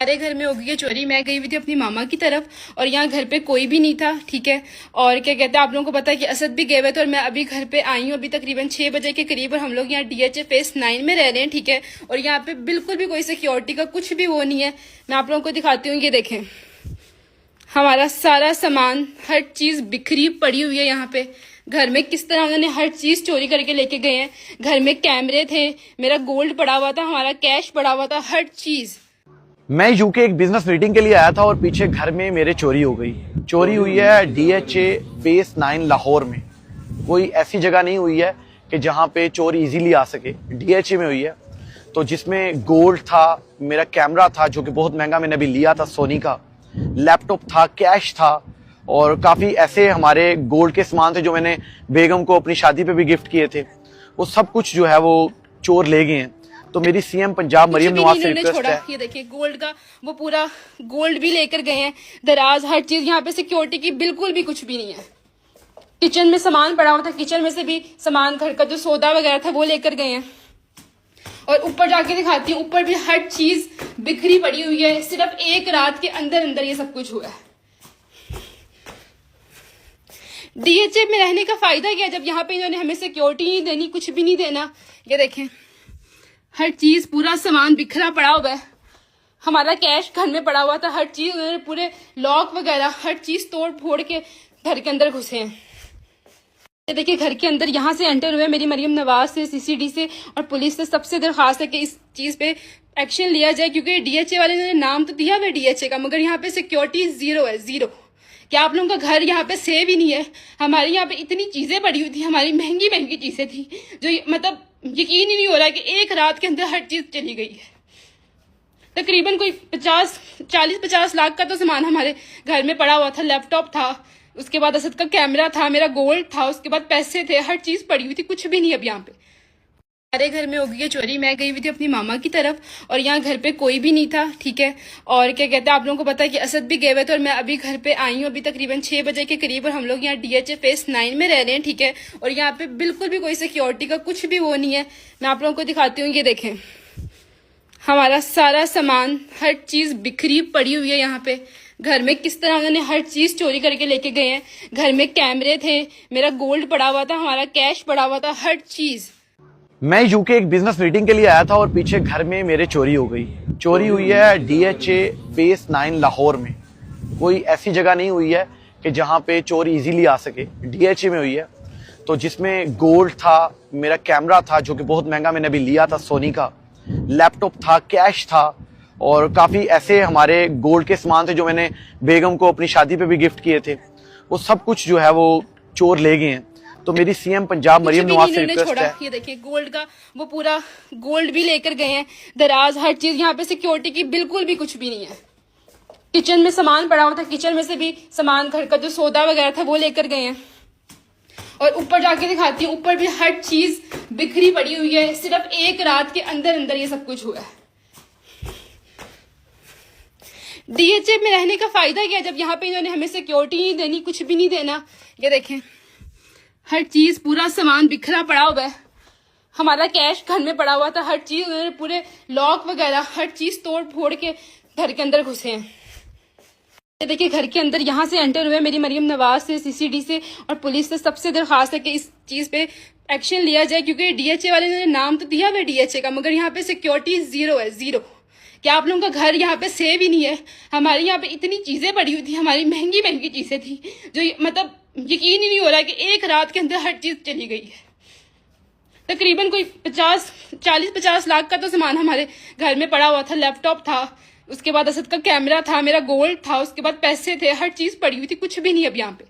हमारे घर में हो गई है चोरी। मैं गई हुई थी अपनी मामा की तरफ और यहाँ घर पे कोई भी नहीं था, ठीक है। और क्या कहते हैं, आप लोगों को पता है कि असद भी गए हुए थे और मैं अभी घर पे आई हूँ, अभी तकरीबन 6 बजे के करीब। और हम लोग यहाँ DHA फेज 9 में रह रहे हैं, ठीक है। और यहाँ पे बिल्कुल भी कोई सिक्योरिटी का कुछ भी वो नहीं है। मैं आप लोगों को दिखाती हूँ, ये देखें, हमारा सारा सामान, हर चीज बिखरी पड़ी हुई है यहाँ पे। घर में किस तरह उन्होंने हर चीज चोरी करके लेके गए हैं। घर में कैमरे थे, मेरा गोल्ड पड़ा हुआ था, हमारा कैश पड़ा हुआ था, हर चीज। मैं यूके एक बिजनेस मीटिंग के लिए आया था और पीछे घर में मेरे चोरी हो गई। चोरी हुई है DHA फेज 9 लाहौर में। कोई ऐसी जगह नहीं हुई है कि जहां पे चोरी इजीली आ सके, DHA में हुई है। तो जिसमें गोल्ड था, मेरा कैमरा था जो कि बहुत महंगा मैंने अभी लिया था सोनी का, लैपटॉप था, कैश था और काफी ऐसे हमारे गोल्ड के सामान थे जो मैंने बेगम को अपनी शादी पे भी गिफ्ट किए थे। वो सब कुछ जो है वो चोर ले गए हैं। तो मेरी CM पंजाब मरियम नवाज से रिक्वेस्ट है। ये देखिए, गोल्ड का वो पूरा गोल्ड भी लेकर गए हैं, दराज, हर चीज। यहाँ पे सिक्योरिटी की बिल्कुल भी कुछ भी नहीं है। किचन में सामान पड़ा हुआ था, किचन में से भी सामान, घर का जो सौदा वगैरह था वो लेकर गए हैं। और ऊपर जाके दिखाती हूँ, ऊपर भी हर चीज बिखरी पड़ी हुई है। सिर्फ एक रात के अंदर अंदर ये सब कुछ हुआ है। DHA में रहने का फायदा क्या है जब यहाँ पे इन्होंने हमें सिक्योरिटी नहीं देनी, कुछ भी नहीं देना। ये देखें, हर चीज, पूरा सामान बिखरा पड़ा हुआ है। हमारा कैश घर में पड़ा हुआ था, हर चीज उन्होंने, पूरे लॉक वगैरह हर चीज तोड़ फोड़ के घर के अंदर घुसे हैं। ये देखिए, घर के अंदर यहाँ से एंटर हुए मेरी मरियम नवाज से, CCD से और पुलिस से। सबसे दरखास्त है कि इस चीज पे एक्शन लिया जाए, क्योंकि DHA वाले ने नाम तो दिया हुआ DHA का, मगर यहाँ पे सिक्योरिटी जीरो है, जीरो। क्या आप लोगों का घर यहाँ पे सेव ही नहीं है? हमारे यहाँ पे इतनी चीजें पड़ी हुई थी, हमारी महंगी महंगी चीजें थी, जो मतलब यकीन ही नहीं हो रहा है कि एक रात के अंदर हर चीज चली गई है। तकरीबन कोई 40-50 लाख का तो सामान हमारे घर में पड़ा हुआ था। लैपटॉप था, उसके बाद असद का कैमरा था, मेरा गोल्ड था, उसके बाद पैसे थे, हर चीज पड़ी हुई थी, कुछ भी नहीं अब यहाँ पे। हमारे घर में हो गई है चोरी। मैं गई हुई थी अपनी मामा की तरफ और यहाँ घर पे कोई भी नहीं था, ठीक है। और क्या कहते हैं, आप लोगों को पता है कि असद भी गए हुए थे और मैं अभी घर पे आई हूँ, अभी तकरीबन 6 बजे के करीब। और हम लोग यहाँ DHA फेज 9 में रह रहे हैं, ठीक है। और यहाँ पे बिल्कुल भी कोई सिक्योरिटी का कुछ भी वो नहीं है। मैं आप लोगों को दिखाती हूँ, ये देखें, हमारा सारा सामान, हर चीज बिखरी पड़ी हुई है यहाँ पे। घर में किस तरह उन्होंने हर चीज चोरी करके लेके गए हैं। घर में कैमरे थे, मेरा गोल्ड पड़ा हुआ था, हमारा कैश पड़ा हुआ था, हर चीज। मैं यूके एक बिजनेस मीटिंग के लिए आया था और पीछे घर में मेरे चोरी हो गई। चोरी हुई है DHA फेज 9 लाहौर में। कोई ऐसी जगह नहीं हुई है कि जहां पे चोरी इजीली आ सके, DHA में हुई है। तो जिसमें गोल्ड था, मेरा कैमरा था जो कि बहुत महंगा मैंने अभी लिया था सोनी का, लैपटॉप था, कैश था और काफी ऐसे हमारे गोल्ड के सामान थे जो मैंने बेगम को अपनी शादी पे भी गिफ्ट किए थे। वो सब कुछ जो है वो चोर ले गए हैं। तो मेरी CM पंजाब मरियम नवाज से रिक्वेस्ट है। ये देखिए, गोल्ड का वो पूरा गोल्ड भी लेकर गए हैं, दराज, हर चीज। यहाँ पे सिक्योरिटी की बिल्कुल भी कुछ भी नहीं है। किचन में सामान पड़ा हुआ था, किचन में से भी सामान, घर का जो सौदा वगैरह था वो लेकर गए हैं। और ऊपर जाके दिखाती हूँ, ऊपर भी हर चीज बिखरी पड़ी हुई है। सिर्फ एक रात के अंदर अंदर ये सब कुछ हुआ है। DHA में रहने का फायदा क्या है जब यहाँ पे इन्होंने हमें सिक्योरिटी नहीं देनी, कुछ भी नहीं देना। ये देखें, हर चीज, पूरा सामान बिखरा पड़ा हुआ है। हमारा कैश घर में पड़ा हुआ था, हर चीज उन्होंने, पूरे लॉक वगैरह हर चीज तोड़ फोड़ के घर के अंदर घुसे हैं। ये देखिए, घर के अंदर यहाँ से एंटर हुए मेरी मरियम नवाज से, CCD से और पुलिस से। सबसे दरखास्त है कि इस चीज पे एक्शन लिया जाए, क्योंकि DHA वाले ने नाम तो दिया हुआ DHA का, मगर यहाँ पे सिक्योरिटी जीरो है, जीरो। क्या आप लोगों का घर यहाँ पे सेव ही नहीं है? हमारे यहाँ पे इतनी चीजें पड़ी हुई थी, हमारी महंगी महंगी चीजें थी, जो मतलब यकीन ही नहीं हो रहा है कि एक रात के अंदर हर चीज चली गई है। तकरीबन कोई 40-50 लाख का तो सामान हमारे घर में पड़ा हुआ था। लैपटॉप था, उसके बाद असद का कैमरा था, मेरा गोल्ड था, उसके बाद पैसे थे, हर चीज पड़ी हुई थी, कुछ भी नहीं अब यहाँ पे।